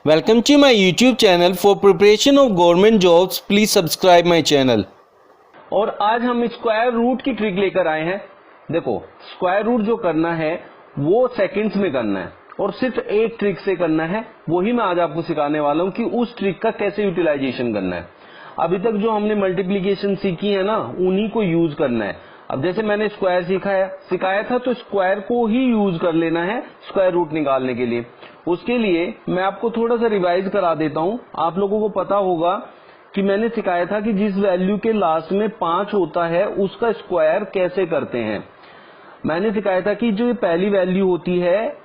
Welcome to my YouTube channel for preparation of government jobs. Please subscribe my channel. और आज हम square root की trick लेकर आए हैं। देखो, स्क्वायर रूट जो करना है वो सेकंड्स में करना है और सिर्फ एक ट्रिक से करना है। वही मैं आज आपको सिखाने वाला हूँ कि उस ट्रिक का कैसे यूटिलाइजेशन करना है। अभी तक जो हमने मल्टीप्लीकेशन सीखी है ना, उन्हीं को यूज करना है। अब जैसे मैंने स्क्वायर सिखाया था, तो स्क्वायर को ही यूज कर लेना है स्क्वायर रूट निकालने के लिए। उसके लिए मैं आपको थोड़ा सा रिवाइज करा देता हूँ। आप लोगों को पता होगा कि मैंने सिखाया था कि जिस वैल्यू के लास्ट में 5 होता है उसका स्क्वायर कैसे करते हैं। मैंने सिखाया था कि जो ये पहली वैल्यू होती है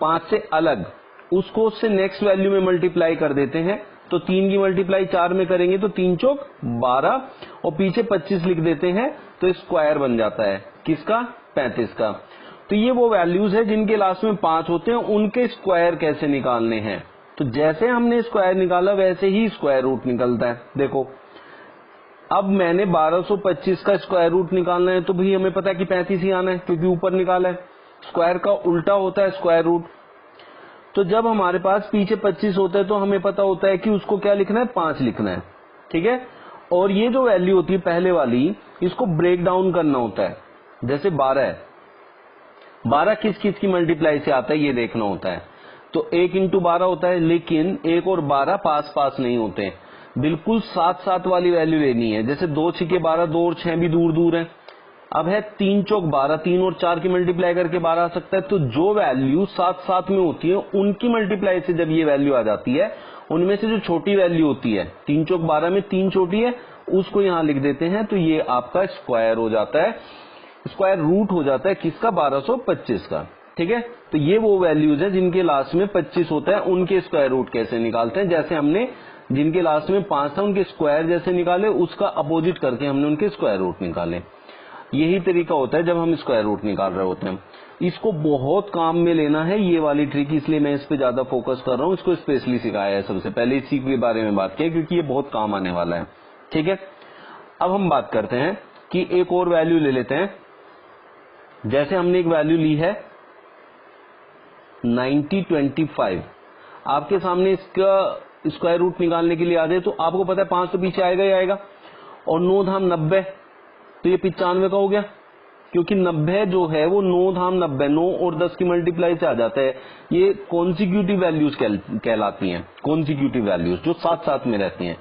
5 से अलग, उसको उससे नेक्स्ट वैल्यू में मल्टीप्लाई कर देते हैं। तो 3 की मल्टीप्लाई 4 में करेंगे तो 3 चौक 12 और पीछे 25 लिख देते हैं, तो स्क्वायर बन जाता है किसका? 35 का। तो ये वो वैल्यूज है जिनके लास्ट में 5 होते हैं, उनके स्क्वायर कैसे निकालने हैं। तो जैसे हमने स्क्वायर निकाला वैसे ही स्क्वायर रूट निकलता है। देखो, अब मैंने 1225 का स्क्वायर रूट निकालना है, तो भी हमें पता है कि 35 ही आना है क्योंकि ऊपर निकाला है। स्क्वायर का उल्टा होता है स्क्वायर रूट। तो जब हमारे पास पीछे 25 होता है तो हमें पता होता है कि उसको क्या लिखना है? 5 लिखना है। ठीक है। और ये जो वैल्यू होती है पहले वाली, इसको ब्रेक डाउन करना होता है। जैसे 12 है, 12 किस किस की मल्टीप्लाई से आता है ये देखना होता है। तो 1 इंटू 12 होता है, लेकिन 1 और 12 पास पास नहीं होते, बिल्कुल साथ साथ वाली वैल्यू लेनी है। जैसे 2 छिके 12, 2 और 6 भी दूर दूर है। अब है 3 चौक 12, 3 और 4 की मल्टीप्लाई करके 12 आ सकता है। तो जो वैल्यू साथ साथ में होती है उनकी मल्टीप्लाई से जब ये वैल्यू आ जाती है, उनमें से जो छोटी वैल्यू होती है 3 चौक 12 में 3 छोटी है, उसको यहाँ लिख देते हैं। तो ये आपका स्क्वायर हो जाता है, स्क्वायर रूट हो जाता है किसका? 1225 का। ठीक है। तो ये वो वैल्यूज है जिनके लास्ट में 25 होता है, उनके स्क्वायर रूट कैसे निकालते हैं। जैसे हमने जिनके लास्ट में 5 था उनके स्क्वायर जैसे निकाले, उसका अपोजिट करके हमने उनके स्क्वायर रूट निकाले। यही तरीका होता है जब हम स्क्वायर रूट निकाल रहे होते हैं। इसको बहुत काम में लेना है ये वाली ट्रिक, इसलिए मैं इस पे ज्यादा फोकस कर रहा हूँ। इसको स्पेशली सिखाया है सबसे पहले, इसी के बारे में बात की क्योंकि ये बहुत काम आने वाला है। ठीक है। अब हम बात करते हैं कि एक और वैल्यू ले लेते हैं। जैसे हमने एक वैल्यू ली है 9025, आपके सामने इसका स्क्वायर रूट निकालने के लिए आ जाए तो आपको पता है 5 तो पीछे आएगा ही आएगा, और 9 धाम 90, तो ये 95 का हो गया। क्योंकि 90 जो है वो 9 धाम 90, 9 और 10 की मल्टीप्लाई से आ जाता है। ये कॉन्सिक्यूटिव वैल्यूज कहलाती हैं, कॉन्सिक्यूटिव वैल्यूज जो साथ साथ में रहती हैं।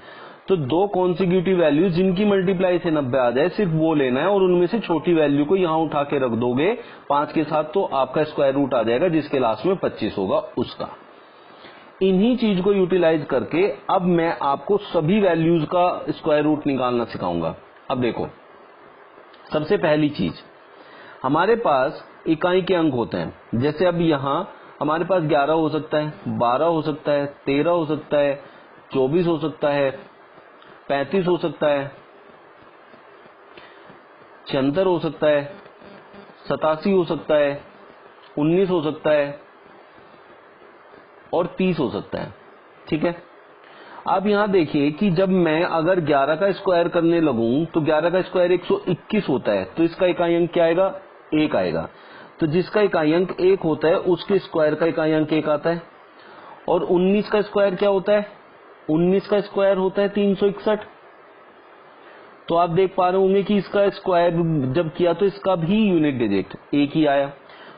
तो 2 कॉन्सिक्यूटिव वैल्यूज जिनकी मल्टीप्लाई से 90 आ जाए, सिर्फ वो लेना है और उनमें से छोटी वैल्यू को यहाँ उठा के रख दोगे 5 के साथ, तो आपका स्क्वायर रूट आ जाएगा जिसके लास्ट में 25 होगा उसका। इन्हीं चीज को यूटिलाइज करके अब मैं आपको सभी वैल्यूज का स्क्वायर रूट निकालना सिखाऊंगा। अब देखो, सबसे पहली चीज, हमारे पास इकाई के अंक होते हैं। जैसे अब यहाँ हमारे पास 11 हो सकता है, 12 हो सकता है, 13 हो सकता है, 24 हो सकता है, 35 हो सकता है, 76 हो सकता है, 87 हो सकता है, 19 हो सकता है और 30 हो सकता है। ठीक है। अब यहाँ देखिए कि जब मैं अगर 11 का स्क्वायर करने लगूं तो 11 का स्क्वायर 121 होता है, तो इसका इकाई अंक क्या आएगा? 1 आएगा। तो जिसका इकाई अंक 1 होता है उसके स्क्वायर का इकाई अंक 1 आता है। और 19 का स्क्वायर क्या होता है? 19 का स्क्वायर होता है 361। तो आप देख पा रहे होंगे कि इसका स्क्वायर जब किया तो इसका भी यूनिट डिजिट 1 ही आया।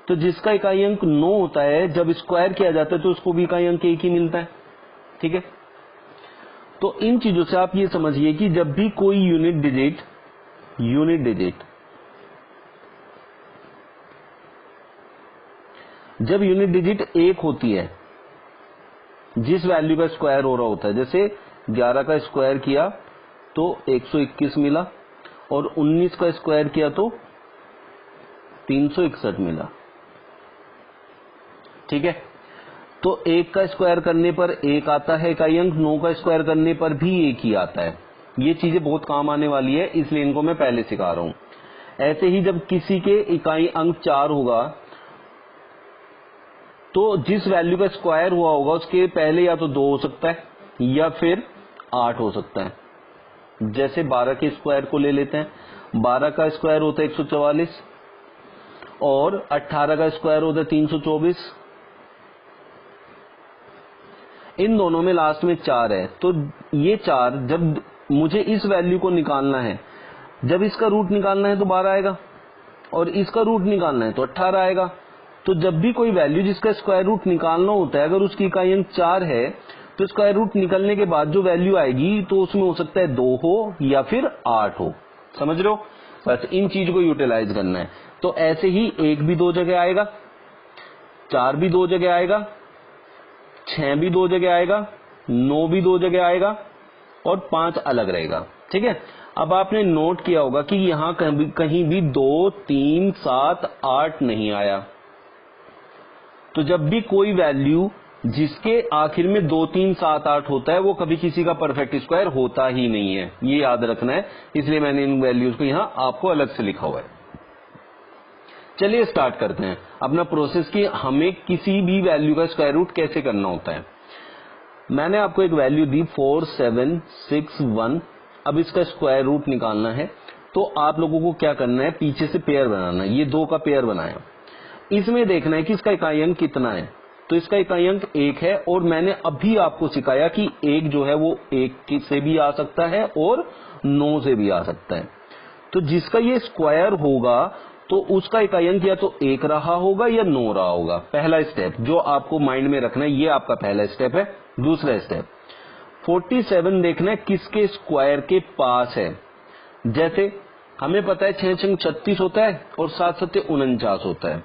तो जिसका इकाई अंक 9 होता है, जब स्क्वायर किया जाता है तो उसको भी इकाई अंक 1 ही मिलता है। ठीक है। तो इन चीजों से आप ये समझिए कि जब भी कोई यूनिट डिजिट जब यूनिट डिजिट 1 होती है, जिस वैल्यू का स्क्वायर हो रहा होता है, जैसे 11 का स्क्वायर किया तो 121 मिला और 19 का स्क्वायर किया तो 361 मिला। ठीक है। तो 1 का स्क्वायर करने पर 1 आता है इकाई अंक, 9 का स्क्वायर करने पर भी 1 ही आता है। ये चीजें बहुत काम आने वाली है, इसलिए इनको मैं पहले सिखा रहा हूं। ऐसे ही जब किसी के इकाई अंक 4 होगा तो जिस वैल्यू का स्क्वायर हुआ होगा उसके पहले या तो 2 हो सकता है या फिर 8 हो सकता है। जैसे 12 के स्क्वायर को ले लेते हैं। 12 का स्क्वायर होता है 144 और 18 का स्क्वायर होता है 324। इन दोनों में लास्ट में 4 है, तो ये 4 जब मुझे इस वैल्यू को निकालना है, जब इसका रूट निकालना है तो 12 आएगा और इसका रूट निकालना है तो 18 आएगा। तो जब भी कोई वैल्यू जिसका स्क्वायर रूट निकालना होता है, अगर उसकी इकाई अंक 4 है तो स्क्वायर रूट निकलने के बाद जो वैल्यू आएगी तो उसमें हो सकता है 2 हो या फिर 8 हो। समझ रहे हो? बस इन चीज को यूटिलाइज करना है। तो ऐसे ही 1 भी 2 जगह आएगा, 4 भी 2 जगह आएगा, 6 भी 2 जगह आएगा, 9 भी 2 जगह आएगा और 5 अलग रहेगा। ठीक है, अब आपने नोट किया होगा कि यहां कहीं भी 2, 3, 7, 8 नहीं आया। तो जब भी कोई वैल्यू जिसके आखिर में 2, 3, 7, 8 होता है वो कभी किसी का परफेक्ट स्क्वायर होता ही नहीं है, ये याद रखना है। इसलिए मैंने इन वैल्यूज को यहां आपको अलग से लिखा हुआ है। चलिए स्टार्ट करते हैं अपना प्रोसेस कि हमें किसी भी वैल्यू का स्क्वायर रूट कैसे करना होता है। मैंने आपको एक वैल्यू दी 4761। अब इसका स्क्वायर रूट निकालना है तो आप लोगों को क्या करना है, पीछे से पेयर बनाना है। ये 2 का पेयर बनाया, इसमें देखना है कि इसका इकाई अंक कितना है। तो इसका इकाई अंक 1 है और मैंने अभी आपको सिखाया कि 1 जो है वो 1 से भी आ सकता है और 9 से भी आ सकता है। तो जिसका ये स्क्वायर होगा तो उसका इकाई अंक या तो 1 रहा होगा या 9 रहा होगा। पहला स्टेप जो आपको माइंड में रखना है, ये आपका पहला स्टेप है। दूसरा स्टेप 47 देखना है किसके स्क्वायर के पास है। जैसे हमें पता है 6 छंग 36 होता है और 7 सत्ते 49 होता है।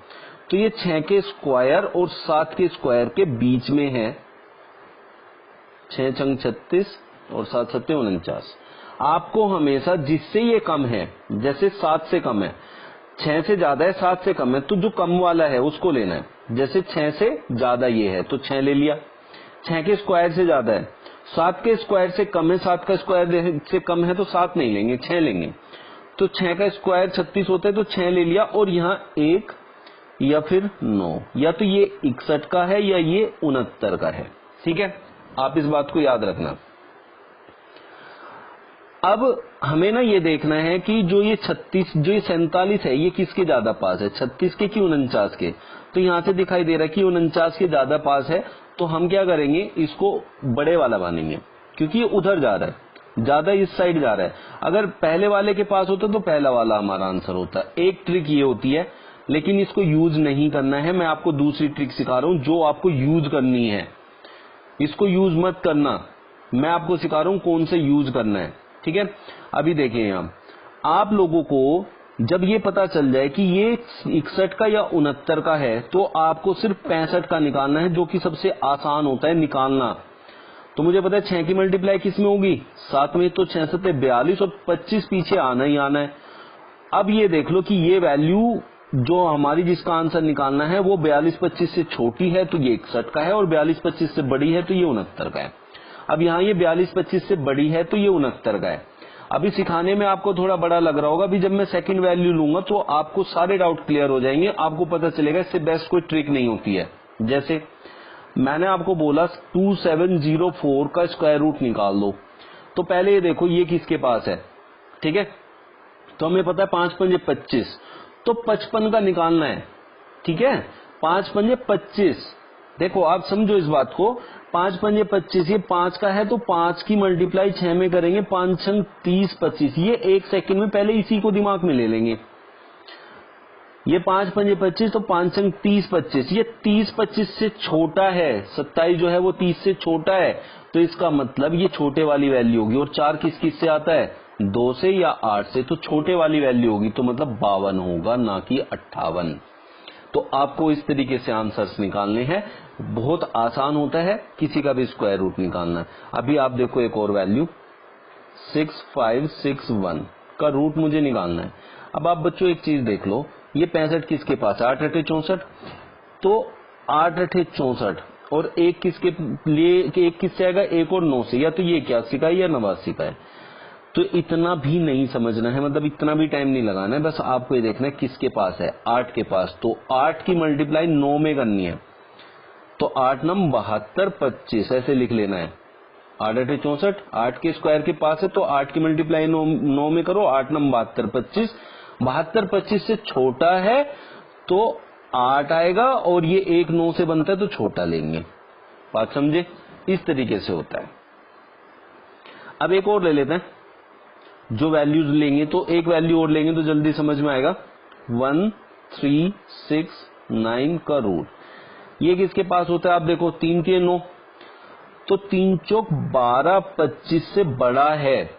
तो ये 6 के स्क्वायर और 7 के स्क्वायर के बीच में है। 6 छंग 36 और 7 सत्ते 49। आपको हमेशा जिससे ये कम है, जैसे 7 से कम है, 6 से ज्यादा है, 7 से कम है, तो जो कम वाला है उसको लेना है। जैसे 6 से ज्यादा ये है तो 6 ले लिया। 6 के स्क्वायर से ज्यादा है, 7 के स्क्वायर से कम है, 7 का स्क्वायर से कम है तो 7 नहीं लेंगे, 6 लेंगे। तो 6 का स्क्वायर 36 होता है तो 6 ले लिया और यहाँ 1 या फिर 9, या तो ये 61 का है या ये 69 का है। ठीक है, आप इस बात को याद रखना। अब हमें ना ये देखना है कि जो ये 47 है ये किसके ज्यादा पास है, 36 के कि 49 के। तो यहाँ से दिखाई दे रहा है कि 49 के ज्यादा पास है। तो हम क्या करेंगे, इसको बड़े वाला मानेंगे क्योंकि ये उधर जा रहा है, ज्यादा इस साइड जा रहा है। अगर पहले वाले के पास होता तो पहला वाला हमारा आंसर होता। एक ट्रिक ये होती है, लेकिन इसको यूज नहीं करना है। मैं आपको दूसरी ट्रिक सिखा रहा हूं जो आपको यूज करनी है। इसको यूज मत करना, मैं आपको सिखा रहा हूं कौन से यूज करना है। ठीक है, अभी देखिए यहाँ आप लोगों को जब ये पता चल जाए कि ये 61 का या 69 का है तो आपको सिर्फ 65 का निकालना है, जो कि सबसे आसान होता है निकालना। तो मुझे पता है 6 की मल्टीप्लाई किस में होगी, 7 में। तो 6 सत्ते 42 और 25 पीछे आना ही आना है। अब ये देख लो कि ये वैल्यू जो हमारी जिसका आंसर निकालना है वो 42-25 से छोटी है तो ये 61 का है और 42-25 से बड़ी है तो ये 69 का है। अब यहाँ ये 42-25 से बड़ी है तो ये 69 का है। अभी सिखाने में आपको थोड़ा बड़ा लग रहा होगा, अभी जब मैं सेकंड वैल्यू लूंगा तो आपको सारे डाउट क्लियर हो जाएंगे। आपको पता चलेगा इससे बेस्ट कोई ट्रिक नहीं होती है। जैसे मैंने आपको बोला 2704 का स्क्वायर रूट निकाल दो, तो पहले ये देखो ये किसके पास है। ठीक है, तो हमें पता है 5 पंजे 25, तो 55 का निकालना है। ठीक है, 5 पंजे 25। देखो आप समझो इस बात को, 5 पंजे 25, ये 5 का है तो 5 की मल्टीप्लाई 6 में करेंगे, 5 छंग 30 25। ये 1 सेकंड में पहले इसी को दिमाग में ले लेंगे। ये 5 पंजे 25 तो 5 छंग 30 25। ये 30 25 से छोटा है, 27 जो है वो 30 से छोटा है, तो इसका मतलब ये छोटे वाली वैल्यू होगी। और 4 किस किस से आता है, 2 से या 8 से, तो छोटे वाली वैल्यू होगी, तो मतलब 52 होगा, ना कि 58। तो आपको इस तरीके से आंसर्स निकालने हैं। बहुत आसान होता है किसी का भी स्क्वायर रूट निकालना। अभी आप देखो एक और वैल्यू 6561 का रूट मुझे निकालना है। अब आप बच्चों एक चीज देख लो, ये 65 किसके पास है, 8 अठे 64, तो 8 अठे 64 और एक किसके लिए, एक किससे आएगा, 1 और 9 से, या तो ये 81 का है या 89 का है। तो इतना भी नहीं समझना है, मतलब इतना भी टाइम नहीं लगाना है, बस आपको ये देखना है किसके पास है, 8 के पास। तो 8 की मल्टीप्लाई 9 में करनी है, तो 8 नम 72 25 ऐसे लिख लेना है। 8 अठे 64, 8 के स्क्वायर के पास है तो 8 की मल्टीप्लाई 9 में करो, 8 नम 72 25। 72 25 से छोटा है तो 8 आएगा और ये 1 9 से बनता है तो छोटा लेंगे। बात समझे? इस तरीके से होता है। अब एक और ले लेते हैं, जो वैल्यूज लेंगे तो एक वैल्यू और लेंगे तो जल्दी समझ में आएगा। 1 3 6 9 का रूट, ये किसके पास होता है? आप देखो 3 के 9, तो 3 चौक 12 25 से बड़ा है,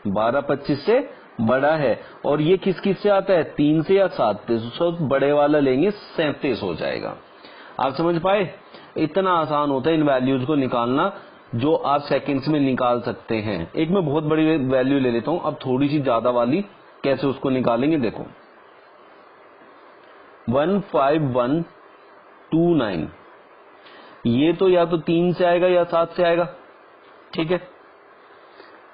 12 25 से बड़ा है। और ये किस किस से आता है? 3 से या 7 से, तो बड़े वाला लेंगे 37 हो जाएगा। आप समझ पाए? इतना आसान होता है इन वैल्यूज को निकालना, जो आप सेकंड्स में निकाल सकते हैं। एक मैं बहुत बड़ी वैल्यू ले लेता हूं, अब थोड़ी सी ज्यादा वाली कैसे उसको निकालेंगे देखो। 15129, ये तो या तो 3 से आएगा या 7 से आएगा, ठीक है।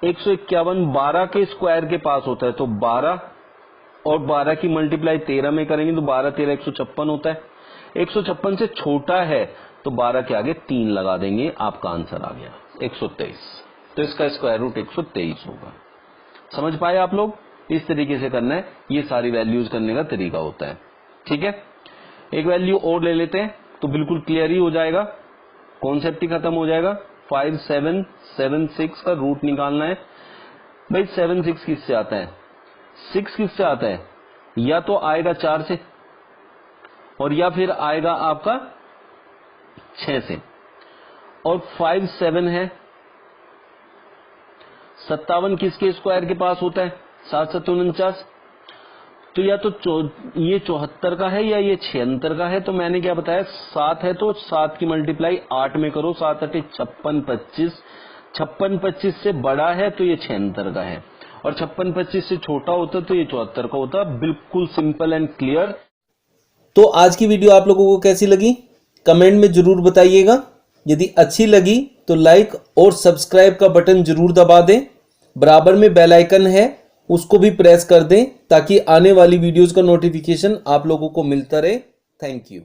151 12 के स्क्वायर के पास होता है, तो 12 और 12 की मल्टीप्लाई 13 में करेंगे तो 12 13 156 होता है। 156 से छोटा है तो 12 के आगे 3 लगा देंगे, आपका आंसर आ गया 123। तो इसका स्क्वायर रूट 123 होगा। समझ पाए आप लोग? इस तरीके से करना है, ये सारी वैल्यूज करने का तरीका होता है, ठीक है। एक वैल्यू और ले लेते हैं तो बिल्कुल क्लियर ही हो जाएगा, कॉन्सेप्ट ही खत्म हो जाएगा। 5776 का रूट निकालना है। भाई 76 किससे आता है? 6 किससे आता है? या तो आएगा 4 से और या फिर आएगा आपका 6 से। और 57 है, 57 किसके स्क्वायर के पास होता है? 7 7 49। तो या तो ये 74 का है या ये 76 का है। तो मैंने क्या बताया, 7 है तो 7 की मल्टीप्लाई 8 में करो, 7 8 56 25। 56 25 से बड़ा है तो ये 76 का है, और 56 25 से छोटा होता तो ये 74 का होता। बिल्कुल सिंपल एंड क्लियर। तो आज की वीडियो आप लोगों को कैसी लगी कमेंट में जरूर बताइएगा। यदि अच्छी लगी तो लाइक और सब्सक्राइब का बटन जरूर दबा दें। बराबर में बेल आइकन है, उसको भी प्रेस कर दें ताकि आने वाली वीडियोस का नोटिफिकेशन आप लोगों को मिलता रहे। Thank you.